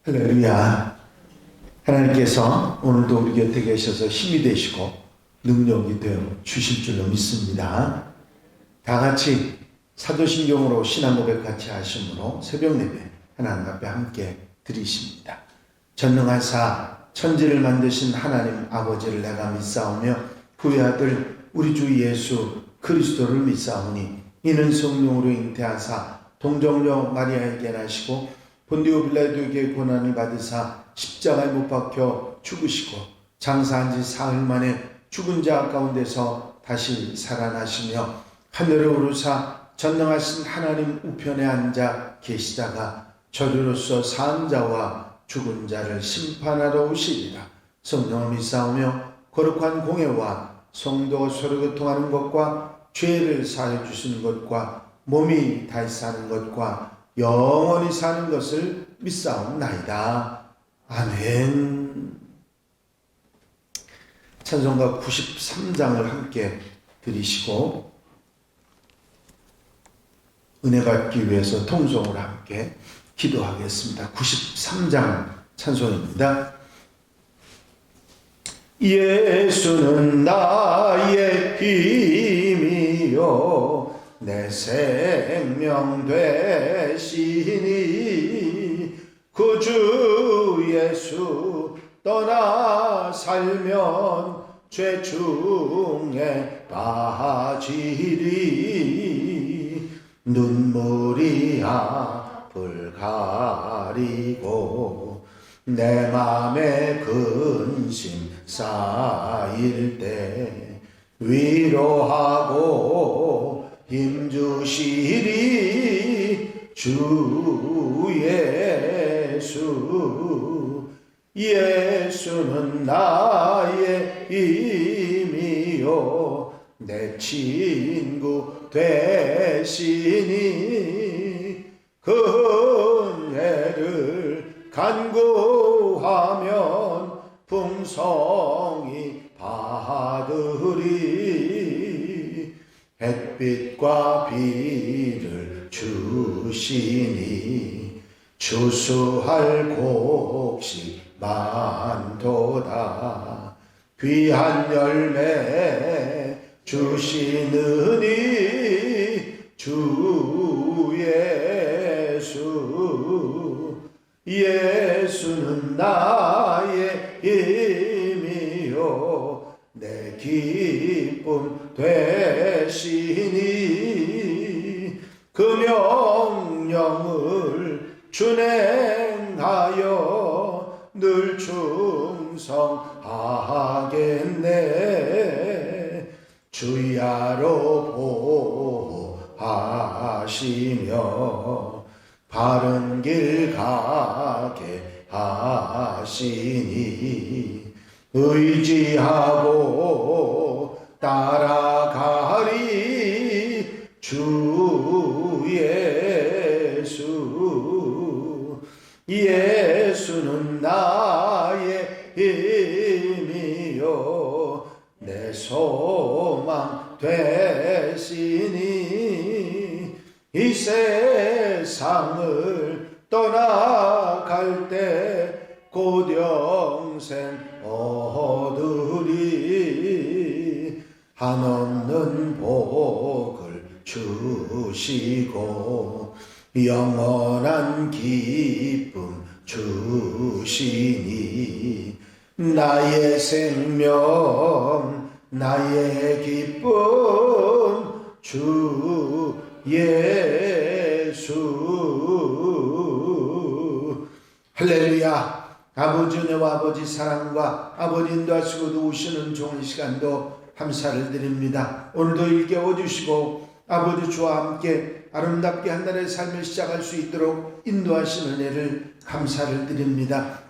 할렐루야. 하나님께서 오늘도 우리 곁에 계셔서 힘이 되시고 능력이 되어 주실 줄로 믿습니다. 다 같이 사도신경으로 신앙 고백 같이 하심으로 새벽 예배 하나님 앞에 함께 드리십니다. 전능하사 천지를 만드신 하나님 아버지를 내가 믿사오며 그의 아들 우리 주 예수 그리스도를 믿사오니 이는 성령으로 잉태하사 동정녀 마리아에게 나시고 본디오 빌라도에게 고난을 받으사 십자가에 못 박혀 죽으시고 장사한 지 사흘 만에 죽은 자 가운데서 다시 살아나시며 하늘에 오르사 전능하신 하나님 우편에 앉아 계시다가 저주로서 산 자와 죽은 자를 심판하러 오시리라. 성령을 믿사오며 거룩한 공예와 성도가 서로 교통하는 것과 죄를 사해 주시는 것과 몸이 다시 사는 것과 영원히 사는 것을 믿사옵나이다. 아멘. 찬송가 93장을 함께 드리시고 은혜 받기 위해서 통성으로 함께 기도하겠습니다. 93장 찬송입니다. 예수는 나의 힘이요 내 생명 되시니 그 주 예수 떠나 살면 죄 중에 빠지리 눈물이 앞을 가리고 내 맘에 근심 쌓일 때 위로하고 힘주시리 주 예수. 예수는 나의 힘이요 내 친구 되시니 그 은혜를 간구하면 풍성히 받으리. 햇빛과 비를 주시니 추수할 곡식 많도다. 귀한 열매 주시느니 주 예수. 예수는 나의 힘이요 내 기쁨 되시니 그 명령을 준행하여 늘 충성하겠네. 주야로 보호하시며 바른 길 가게 하시니 의지하고 따라가리 주 예수. 예수는 나의 힘이요 내 소망 되시니 이 세상을 떠나갈 때 곧 영생 얻으리. 한없는 복을 주시고 영원한 기쁨 주시니 나의 생명 나의 기쁨 주 예수. 할렐루야. 아버지 은혜와 아버지 사랑과 아버지 인도하시고 도우시는 좋은 시간도 감사를 드립니다. 오늘도 일깨워 주시고 아버지 주와 함께 아름답게 한 날의 삶을 시작할 수 있도록 인도하시는 은혜를 감사를 드립니다.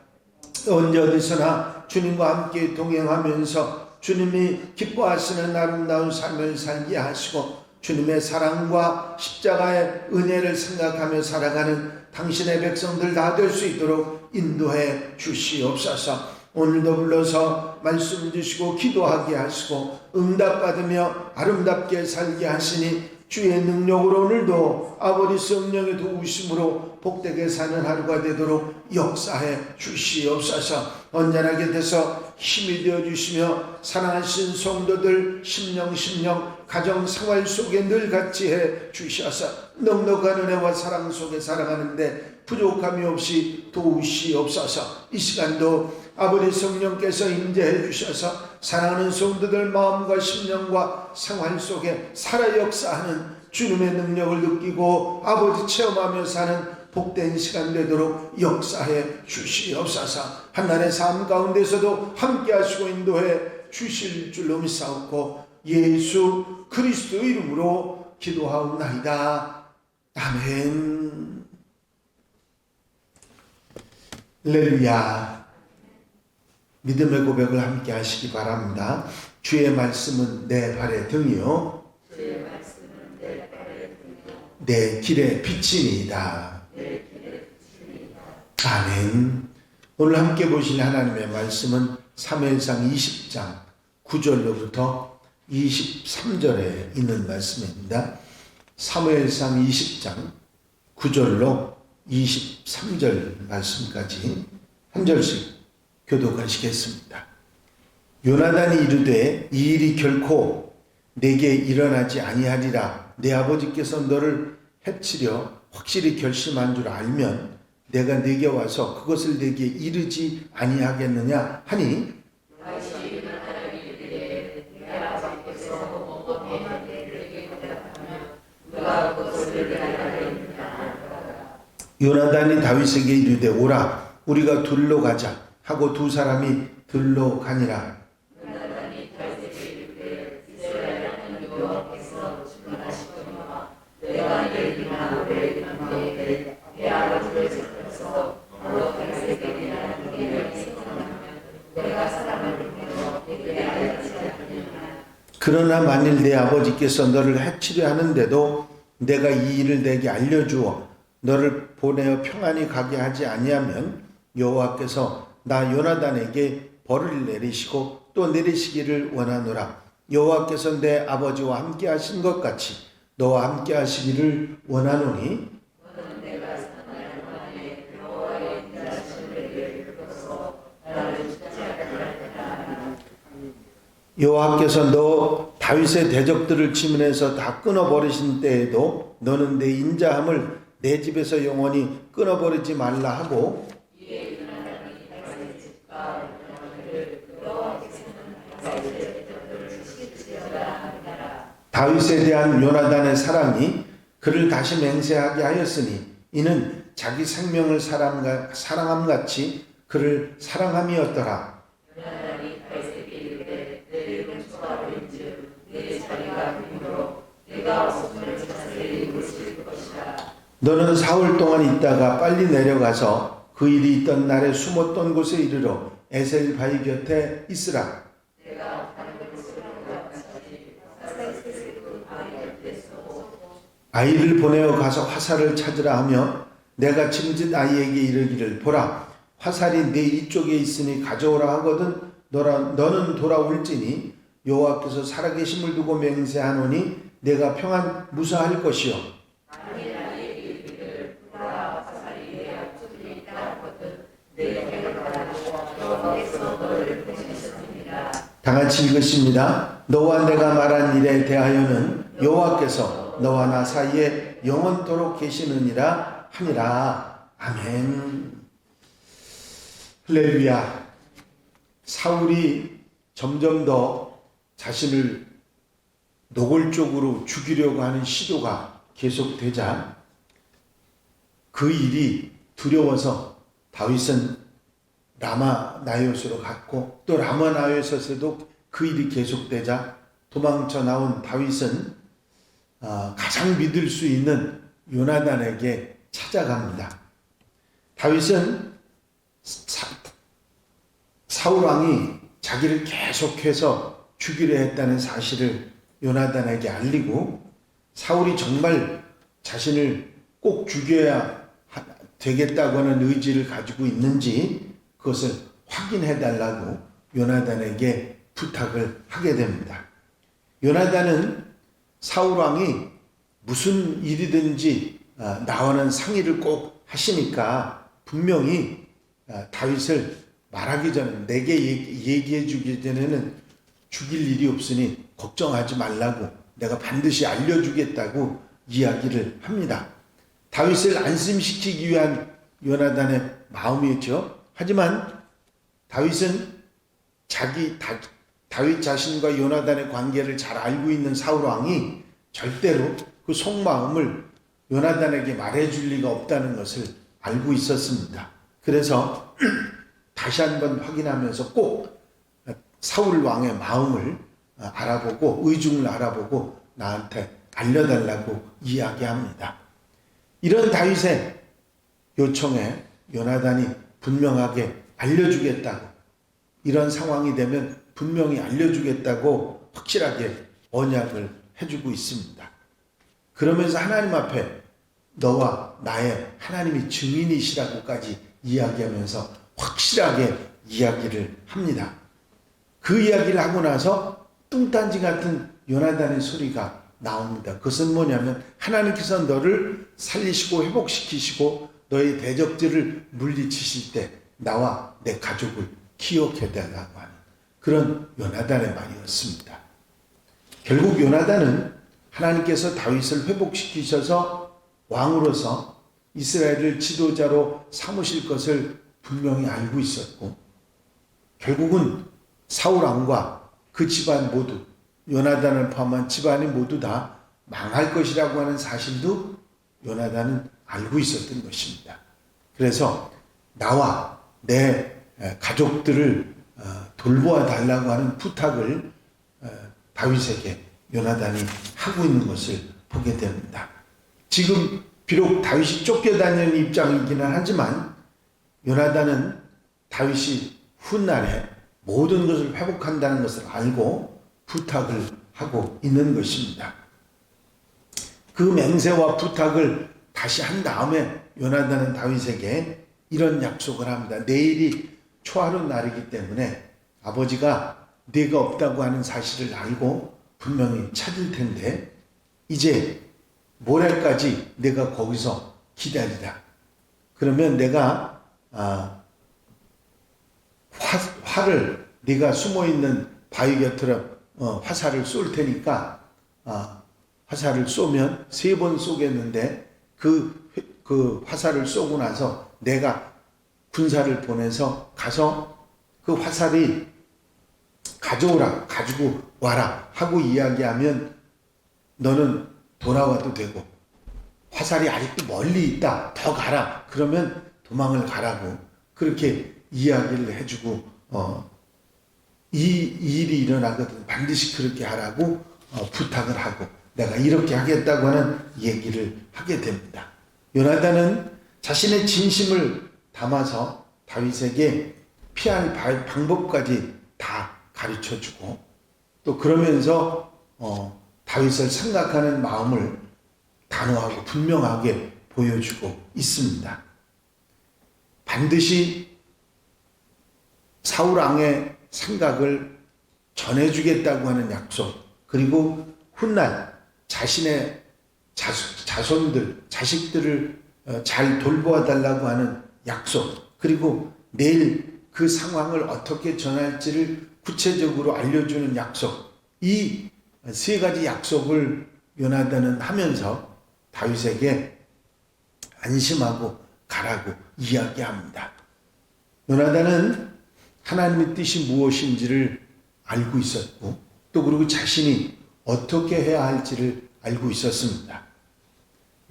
언제 어디서나 주님과 함께 동행하면서 주님이 기뻐하시는 아름다운 삶을 살게 하시고 주님의 사랑과 십자가의 은혜를 생각하며 살아가는 당신의 백성들 다 될 수 있도록 인도해 주시옵소서. 오늘도 불러서 말씀 주시고 기도하게 하시고 응답받으며 아름답게 살게 하시니 주의 능력으로 오늘도 아버지 성령의 도우심으로 복되게 사는 하루가 되도록 역사해 주시옵소서. 언제나 곁에서 힘이 되어 주시며 사랑하신 성도들 심령 가정 생활 속에 늘 같이 해 주셔서 넉넉한 은혜와 사랑 속에 살아가는데 부족함이 없이 도우시옵소서. 이 시간도 아버지 성령께서 임재해 주셔서 사랑하는 성도들 마음과 심령과 생활 속에 살아 역사하는 주님의 능력을 느끼고 아버지 체험하며 사는 복된 시간 되도록 역사해 주시옵소서. 한날의 삶 가운데서도 함께 하시고 인도해 주실 줄로 믿사옵고 예수 그리스도 이름으로 기도하옵나이다. 아멘. 할렐루야. 믿음의 고백을 함께 하시기 바랍니다. 주의 말씀은 내 발의 등이요 내 길의 빛이니이다. 아멘. 오늘 함께 보실 하나님의 말씀은 사무엘상 20장 9절로부터 23절에 있는 말씀입니다. 사무엘상 20장 9절로 23절 말씀까지 한 절씩 교독하시겠습니다. 요나단이 이르되 이 일이 결코 내게 일어나지 아니하리라. 내 아버지께서 너를 해치려 확실히 결심한 줄 알면 내가 내게 와서 그것을 내게 이르지 아니하겠느냐 하니 요나단이 다윗에게 이르되 오라 우리가 들로 가자 하고 두 사람이 들로 가니라. 그러나 만일 내 아버지께서 너를 해치려 하는데도 내가 이 일을 내게 알려주어 너를 보내어 평안히 가게 하지 아니하면 여호와께서 나 요나단에게 벌을 내리시고 또 내리시기를 원하노라. 여호와께서 내 아버지와 함께 하신 것 같이 너와 함께 하시기를 원하노니 여호와께서 너 다윗의 대적들을 치면에서 다 끊어버리신 때에도 너는 내 인자함을 내 집에서 영원히 끊어버리지 말라 하고 다윗에 대한 요나단의 사랑이 그를 다시 맹세하게 하였으니 이는 자기 생명을 사랑함같이 그를 사랑함이었더라. 너는 사흘 동안 있다가 빨리 내려가서 그 일이 있던 날에 숨었던 곳에 이르러 에셀 바위 곁에 있으라. 아이를 보내어 가서 화살을 찾으라 하며 내가 짐짓 아이에게 이르기를 보라 화살이 내 이쪽에 있으니 가져오라 하거든 너는 돌아올지니 여호와께서 살아계심을 두고 맹세하노니 내가 평안 무사할 것이요. 다같이 읽으십니다. 너와 내가 말한 일에 대하여는 여호와께서 너와 나 사이에 영원토록 계시느니라 하니라. 아멘. 할렐루야. 사울이 점점 더 자신을 노골적으로 죽이려고 하는 시도가 계속되자 그 일이 두려워서 다윗은 라마 나요스로 갔고 또 라마 나요스에서도 그 일이 계속되자 도망쳐 나온 다윗은 가장 믿을 수 있는 요나단에게 찾아갑니다. 다윗은 사울 왕이 자기를 계속해서 죽이려 했다는 사실을 요나단에게 알리고 사울이 정말 자신을 꼭 죽여야 되겠다고 하는 의지를 가지고 있는지 그것을 확인해 달라고 요나단에게 부탁을 하게 됩니다. 요나단은 사울 왕이 무슨 일이든지 나와는 상의를 꼭 하시니까 분명히 다윗을 말하기 전에 내게 얘기해 주기 전에는 죽일 일이 없으니 걱정하지 말라고 내가 반드시 알려주겠다고 이야기를 합니다. 다윗을 안심시키기 위한 요나단의 마음이었죠. 하지만 다윗은 다윗 자신과 요나단의 관계를 잘 알고 있는 사울 왕이 절대로 그 속마음을 요나단에게 말해줄 리가 없다는 것을 알고 있었습니다. 그래서 다시 한번 확인하면서 꼭 사울 왕의 마음을 알아보고 의중을 알아보고 나한테 알려달라고 이야기합니다. 이런 다윗의 요청에 요나단이 분명하게 알려주겠다고, 이런 상황이 되면 분명히 알려주겠다고 확실하게 언약을 해주고 있습니다. 그러면서 하나님 앞에 너와 나의 하나님이 증인이시라고까지 이야기하면서 확실하게 이야기를 합니다. 그 이야기를 하고 나서 뚱딴지 같은 요나단의 소리가 나옵니다. 그것은 뭐냐면 하나님께서 너를 살리시고 회복시키시고 너의 대적들을 물리치실 때 나와 내 가족을 기억해달라고 하는 그런 요나단의 말이었습니다. 결국 요나단은 하나님께서 다윗을 회복시키셔서 왕으로서 이스라엘을 지도자로 삼으실 것을 분명히 알고 있었고, 결국은 사울 왕과 그 집안 모두, 요나단을 포함한 집안이 모두 다 망할 것이라고 하는 사실도 요나단은 알고 있었던 것입니다. 그래서 나와 내 가족들을 돌보아 달라고 하는 부탁을 다윗에게 요나단이 하고 있는 것을 보게 됩니다. 지금 비록 다윗이 쫓겨다니는 입장이기는 하지만 요나단은 다윗이 훗날에 모든 것을 회복한다는 것을 알고 부탁을 하고 있는 것입니다. 그 맹세와 부탁을 다시 한 다음에 요나단은 다윗에게 이런 약속을 합니다. 내일이 초하루 날이기 때문에 아버지가 네가 없다고 하는 사실을 알고 분명히 찾을 텐데 이제 모레까지 내가 거기서 기다리라. 그러면 내가 활을 네가 숨어있는 바위 곁으로 화살을 쏠 테니까 화살을 쏘면 3번 쏘겠는데 그 화살을 쏘고 나서 내가 군사를 보내서 가서 그 화살이 가져오라, 가지고 와라 하고 이야기하면 너는 돌아와도 되고, 화살이 아직도 멀리 있다, 더 가라, 그러면 도망을 가라고 그렇게 이야기를 해주고 이 일이 일어나거든 반드시 그렇게 하라고 부탁을 하고 내가 이렇게 하겠다고 하는 얘기를 하게 됩니다. 요나단은 자신의 진심을 담아서 다윗에게 피할 방법까지 다 가르쳐주고 또 그러면서 다윗을 생각하는 마음을 단호하고 분명하게 보여주고 있습니다. 반드시 사울 왕의 생각을 전해주겠다고 하는 약속, 그리고 훗날 자신의 자손들, 자식들을 잘 돌보아 달라고 하는 약속, 그리고 내일 그 상황을 어떻게 전할지를 구체적으로 알려주는 약속, 이 3가지 약속을 요나단은 하면서 다윗에게 안심하고 가라고 이야기합니다. 요나단은 하나님의 뜻이 무엇인지를 알고 있었고 또 그리고 자신이 어떻게 해야 할지를 알고 있었습니다.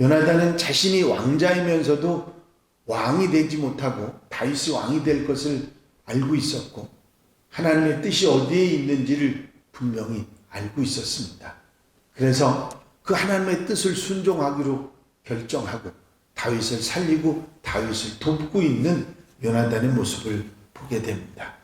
요나단은 자신이 왕자이면서도 왕이 되지 못하고 다윗이 왕이 될 것을 알고 있었고 하나님의 뜻이 어디에 있는지를 분명히 알고 있었습니다. 그래서 그 하나님의 뜻을 순종하기로 결정하고 다윗을 살리고 다윗을 돕고 있는 요나단의 모습을 보게 됩니다.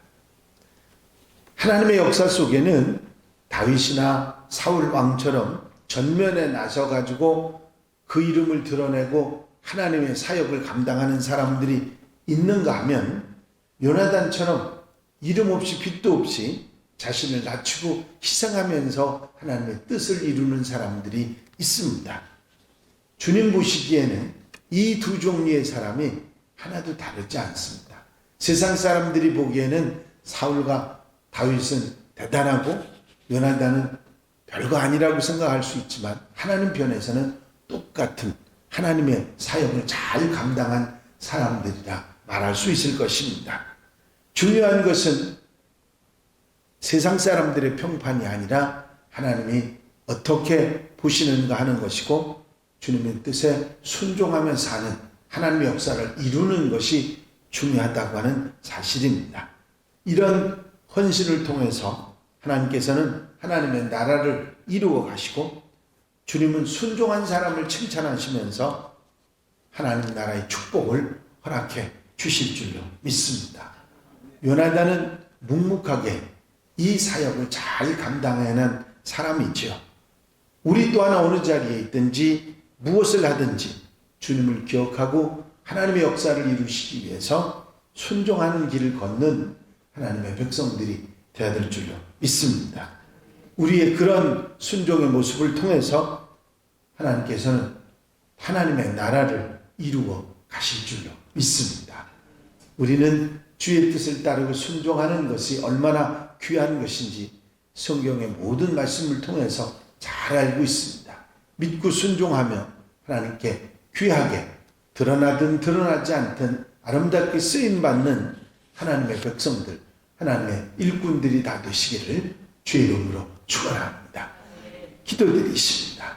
하나님의 역사 속에는 다윗이나 사울 왕처럼 전면에 나서가지고 그 이름을 드러내고 하나님의 사역을 감당하는 사람들이 있는가 하면 요나단처럼 이름 없이 빚도 없이 자신을 낮추고 희생하면서 하나님의 뜻을 이루는 사람들이 있습니다. 주님 보시기에는 이 두 종류의 사람이 하나도 다르지 않습니다. 세상 사람들이 보기에는 사울과 다윗은 대단하고 요나단은 별거 아니라고 생각할 수 있지만 하나님 편에서는 똑같은 하나님의 사역을 잘 감당한 사람들이라 말할 수 있을 것입니다. 중요한 것은 세상 사람들의 평판이 아니라 하나님이 어떻게 보시는가 하는 것이고 주님의 뜻에 순종하며 사는 하나님의 역사를 이루는 것이 중요하다고 하는 사실입니다. 이런 헌신을 통해서 하나님께서는 하나님의 나라를 이루어 가시고 주님은 순종한 사람을 칭찬하시면서 하나님 나라의 축복을 허락해 주실 줄로 믿습니다. 요나단은 묵묵하게 이 사역을 잘 감당해낸 사람이지요. 우리 또한 어느 자리에 있든지 무엇을 하든지 주님을 기억하고 하나님의 역사를 이루시기 위해서 순종하는 길을 걷는 하나님의 백성들이 되어야 될 줄로 믿습니다. 우리의 그런 순종의 모습을 통해서 하나님께서는 하나님의 나라를 이루어 가실 줄로 믿습니다. 우리는 주의 뜻을 따르고 순종하는 것이 얼마나 귀한 것인지 성경의 모든 말씀을 통해서 잘 알고 있습니다. 믿고 순종하며 하나님께 귀하게 드러나든 드러나지 않든 아름답게 쓰임받는 하나님의 백성들, 하나님의 일꾼들이 다 되시기를 주의 이름으로 축원합니다. 기도드리십니다.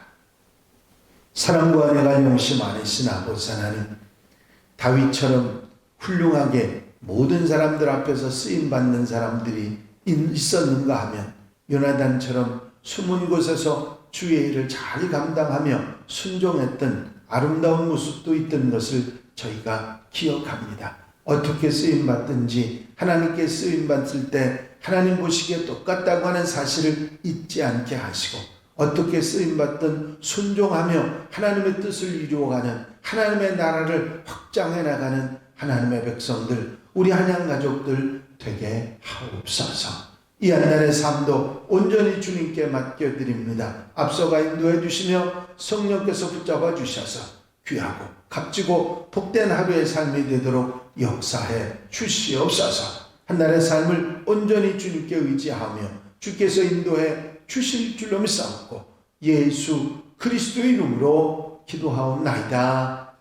사랑과 은혜가 용심 많으신 아버지 하나님, 다윗처럼 훌륭하게 모든 사람들 앞에서 쓰임받는 사람들이 있었는가 하면 요나단처럼 숨은 곳에서 주의 일을 잘 감당하며 순종했던 아름다운 모습도 있던 것을 저희가 기억합니다. 어떻게 쓰임받든지 하나님께 쓰임받을 때 하나님 보시기에 똑같다고 하는 사실을 잊지 않게 하시고 어떻게 쓰임받든 순종하며 하나님의 뜻을 이루어가는 하나님의 나라를 확장해 나가는 하나님의 백성들, 우리 한양 가족들 되게 하옵소서. 이 한날의 삶도 온전히 주님께 맡겨드립니다. 앞서가 인도해 주시며 성령께서 붙잡아 주셔서 귀하고 값지고 복된 하루의 삶이 되도록 역사해 주시옵소서. 한날의 삶을 온전히 주님께 의지하며 주께서 인도해 주실 줄로 믿사옵고 예수 그리스도의 이름으로 기도하옵나이다.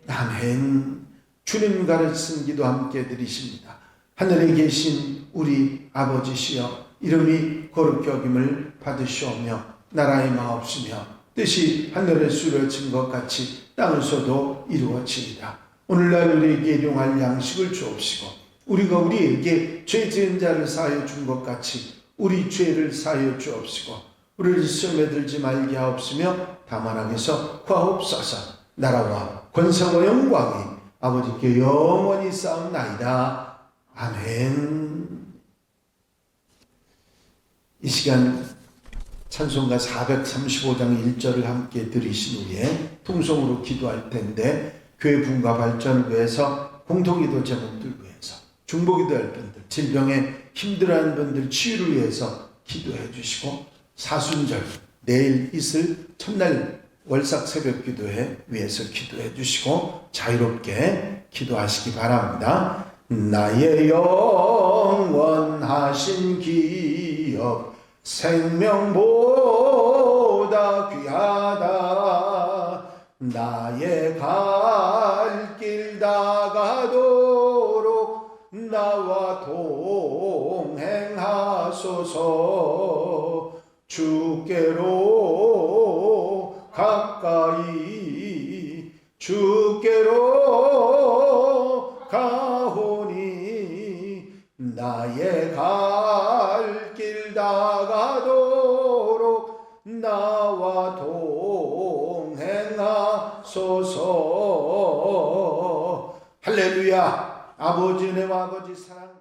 아멘. 주님 가르친 기도 함께 드리십니다. 하늘에 계신 우리 아버지시여, 이름이 거룩히 여김을 받으시오며 나라의 마옵시며 뜻이 하늘에서 이루어진 것 같이 땅에서도 이루어지이다. 오늘날 우리에게 일용할 양식을 주옵시고 우리가 우리에게 죄 지은 자를 사하여 준 것 같이 우리 죄를 사하여 주옵시고 우리를 시험에 들지 말게 하옵시며 다만 악에서 구하옵소서. 나라와 권세와 영광이 아버지께 영원히 쌓옵나이다. 아멘. 이 시간 찬송가 435장 1절을 함께 들으신 후에 통성으로 기도할 텐데 교회 분과 발전을 위해서 공통기도 제목들 위해서 중보기도할 분들, 질병에 힘들어하는 분들 치유를 위해서 기도해 주시고 사순절 내일 있을 첫날 월삭 새벽 기도회 위해서 기도해 주시고 자유롭게 기도하시기 바랍니다. 나의 영원하신 기업 생명보다 귀하다. 나의 갈 길 다가도록 나와 동행하소서. 주께로 가까이 주께로 가오니 나의 갈 길 다가도록 나와 동행하소서. 할렐루야. 아버지 은혜와 아버지 사랑